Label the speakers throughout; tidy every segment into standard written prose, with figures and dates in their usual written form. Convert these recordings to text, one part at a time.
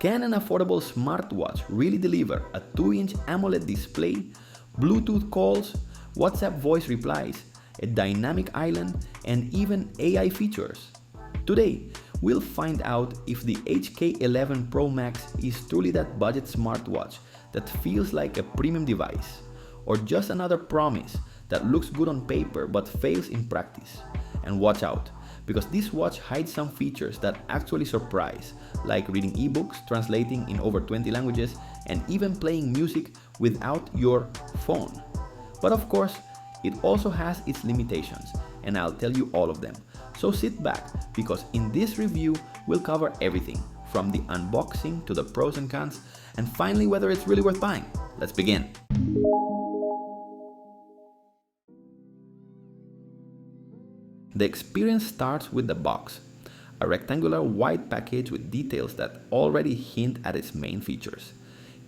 Speaker 1: Can an affordable smartwatch really deliver a 2-inch AMOLED display, Bluetooth calls, WhatsApp voice replies, a dynamic island, and even AI features? Today, we'll find out if the HK11 Pro Max is truly that budget smartwatch that feels like a premium device, or just another promise that looks good on paper but fails in practice. And watch out, because this watch hides some features that actually surprise, like reading ebooks, translating in over 20 languages, and even playing music without your phone. But of course, it also has its limitations, and I'll tell you all of them. So sit back, because in this review, we'll cover everything, from the unboxing to the pros and cons, and finally whether it's really worth buying. Let's begin. The experience starts with the box, a rectangular white package with details that already hint at its main features.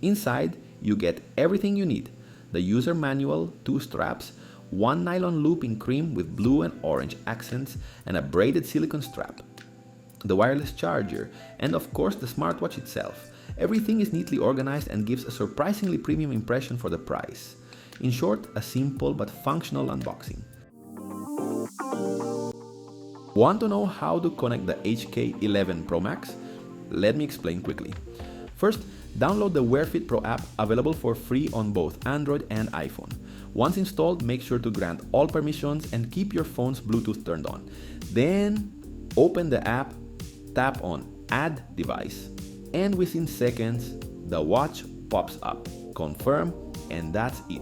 Speaker 1: Inside, you get everything you need: the user manual, 2 straps, 1 nylon loop in cream with blue and orange accents, and a braided silicone strap, the wireless charger, and of course the smartwatch itself. Everything is neatly organized and gives a surprisingly premium impression for the price. In short, a simple but functional unboxing. Want to know how to connect the HK11 Pro Max? Let me explain quickly. First, download the WearFit Pro app, available for free on both Android and iPhone. Once installed, make sure to grant all permissions and keep your phone's Bluetooth turned on. Then, open the app, tap on Add Device, and within seconds, the watch pops up. Confirm, and that's it.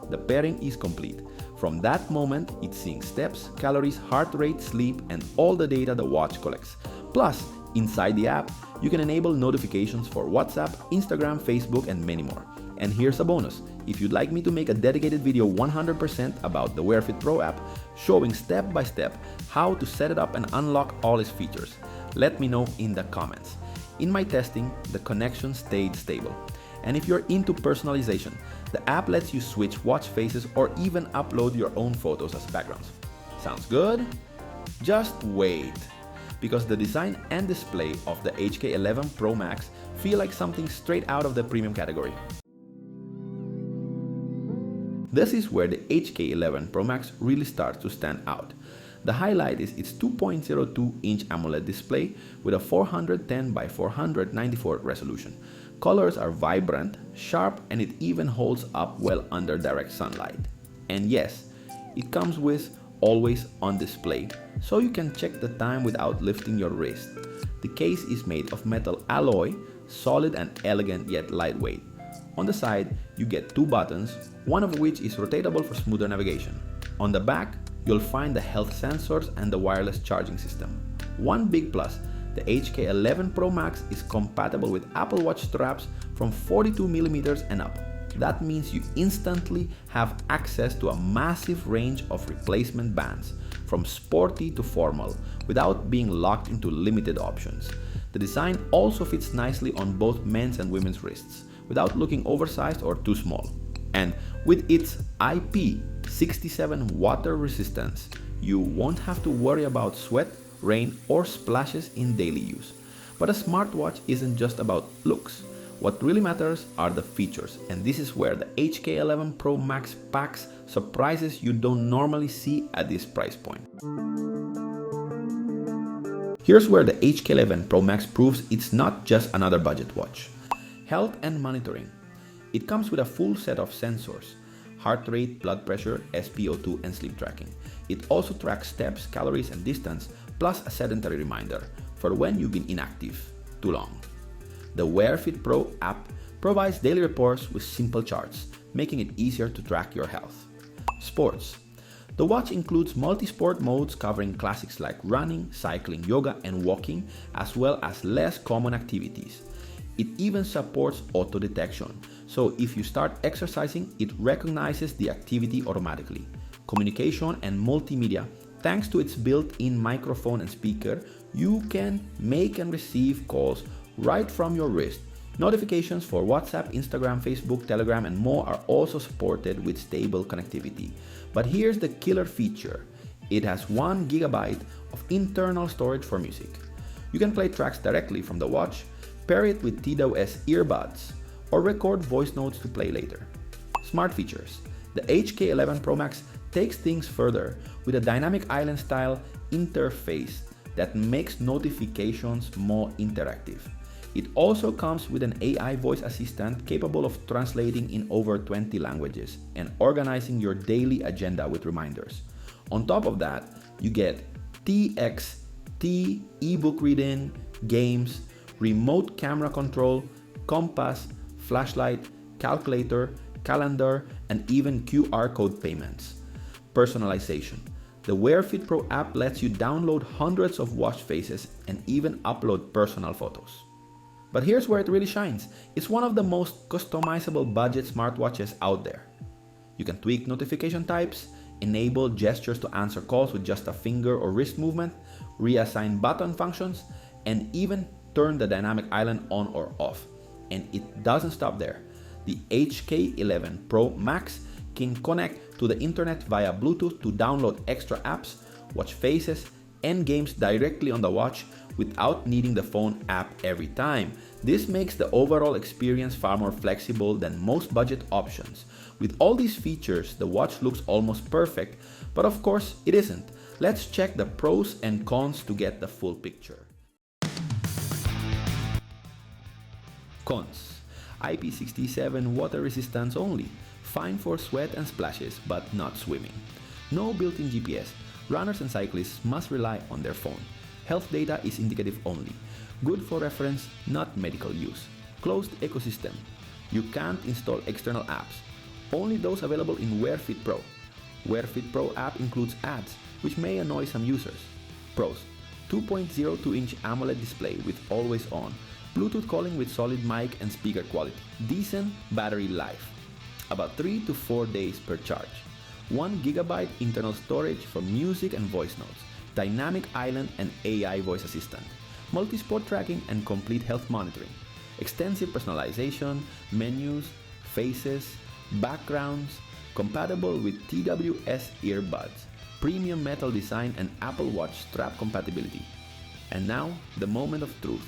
Speaker 1: The pairing is complete. From that moment, it syncs steps, calories, heart rate, sleep, and all the data the watch collects. Plus, inside the app, you can enable notifications for WhatsApp, Instagram, Facebook, and many more. And here's a bonus: if you'd like me to make a dedicated video 100% about the WearFit Pro app, showing step by step how to set it up and unlock all its features, let me know in the comments. In my testing, the connection stayed stable. And if you're into personalization, the app lets you switch watch faces or even upload your own photos as backgrounds. Sounds good? Just wait, because the design and display of the HK11 Pro Max feel like something straight out of the premium category. This is where the HK11 Pro Max really starts to stand out. The highlight is its 2.02-inch AMOLED display with a 410 by 494 resolution. Colors are vibrant, sharp, and it even holds up well under direct sunlight. And yes, it comes with always on display, so you can check the time without lifting your wrist. The case is made of metal alloy, solid and elegant yet lightweight. On the side, you get 2 buttons, one of which is rotatable for smoother navigation. On the back, you'll find the health sensors and the wireless charging system. One big plus: the HK11 Pro Max is compatible with Apple Watch straps from 42mm and up. That means you instantly have access to a massive range of replacement bands, from sporty to formal, without being locked into limited options. The design also fits nicely on both men's and women's wrists, without looking oversized or too small. And with its IP67 water resistance, you won't have to worry about sweat, rain, or splashes in daily use. But a smartwatch isn't just about looks. What really matters are the features, and this is where the HK11 Pro Max packs surprises you don't normally see at this price point. Here's where the HK11 Pro Max proves it's not just another budget watch. Health and monitoring. It comes with a full set of sensors: heart rate, blood pressure, SpO2, and sleep tracking. It also tracks steps, calories, and distance, plus a sedentary reminder for when you've been inactive too long. The WearFit Pro app provides daily reports with simple charts, making it easier to track your health. Sports. The watch includes multi-sport modes covering classics like running, cycling, yoga, and walking, as well as less common activities. It even supports auto detection, so if you start exercising, it recognizes the activity automatically. Communication and multimedia. Thanks to its built-in microphone and speaker, you can make and receive calls right from your wrist. Notifications for WhatsApp, Instagram, Facebook, Telegram, and more are also supported with stable connectivity. But here's the killer feature. It has 1 GB of internal storage for music. You can play tracks directly from the watch, pair it with TWS earbuds, or record voice notes to play later. Smart features. The HK11 Pro Max takes things further with a dynamic island style interface that makes notifications more interactive. It also comes with an AI voice assistant capable of translating in over 20 languages and organizing your daily agenda with reminders. On top of that, you get TXT ebook reading, games, remote camera control, compass, flashlight, calculator, calendar, and even QR code payments. Personalization. The WearFit Pro app lets you download hundreds of watch faces and even upload personal photos. But here's where it really shines. It's one of the most customizable budget smartwatches out there. You can tweak notification types, enable gestures to answer calls with just a finger or wrist movement, reassign button functions, and even turn the dynamic island on or off. And it doesn't stop there. The HK11 Pro Max can connect to the internet via Bluetooth to download extra apps, watch faces, and games directly on the watch without needing the phone app every time. This makes the overall experience far more flexible than most budget options. With all these features, the watch looks almost perfect, but of course it isn't. Let's check the pros and cons to get the full picture. Cons. IP67 water resistance only. Fine for sweat and splashes, but not swimming. No built-in GPS. Runners and cyclists must rely on their phone. Health data is indicative only. Good for reference, not medical use. Closed ecosystem. You can't install external apps. Only those available in WearFit Pro. WearFit Pro app includes ads, which may annoy some users. Pros. 2.02-inch AMOLED display with always on. Bluetooth calling with solid mic and speaker quality. Decent battery life. About 3 to 4 days per charge. 1 GB internal storage for music and voice notes. Dynamic island and AI voice assistant. Multi-sport tracking and complete health monitoring. Extensive personalization, menus, faces, backgrounds. Compatible with TWS earbuds. Premium metal design and Apple Watch strap compatibility. And now, the moment of truth.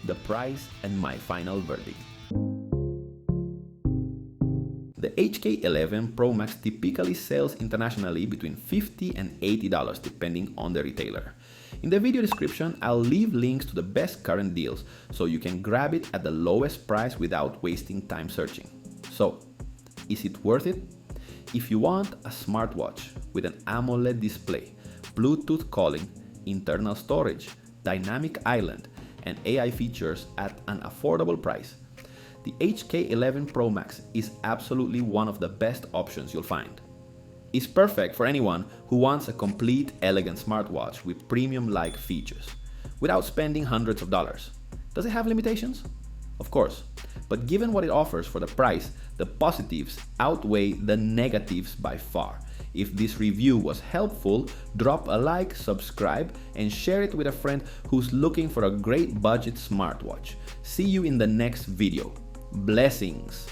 Speaker 1: The price and my final verdict. The HK11 Pro Max typically sells internationally between $50 and $80 depending on the retailer. In the video description, I'll leave links to the best current deals so you can grab it at the lowest price without wasting time searching. So, is it worth it? If you want a smartwatch with an AMOLED display, Bluetooth calling, internal storage, dynamic island, and AI features at an affordable price, the HK11 Pro Max is absolutely one of the best options you'll find. It's perfect for anyone who wants a complete, elegant smartwatch with premium-like features, without spending hundreds of dollars. Does it have limitations? Of course, but given what it offers for the price, the positives outweigh the negatives by far. If this review was helpful, drop a like, subscribe, and share it with a friend who's looking for a great budget smartwatch. See you in the next video. Blessings!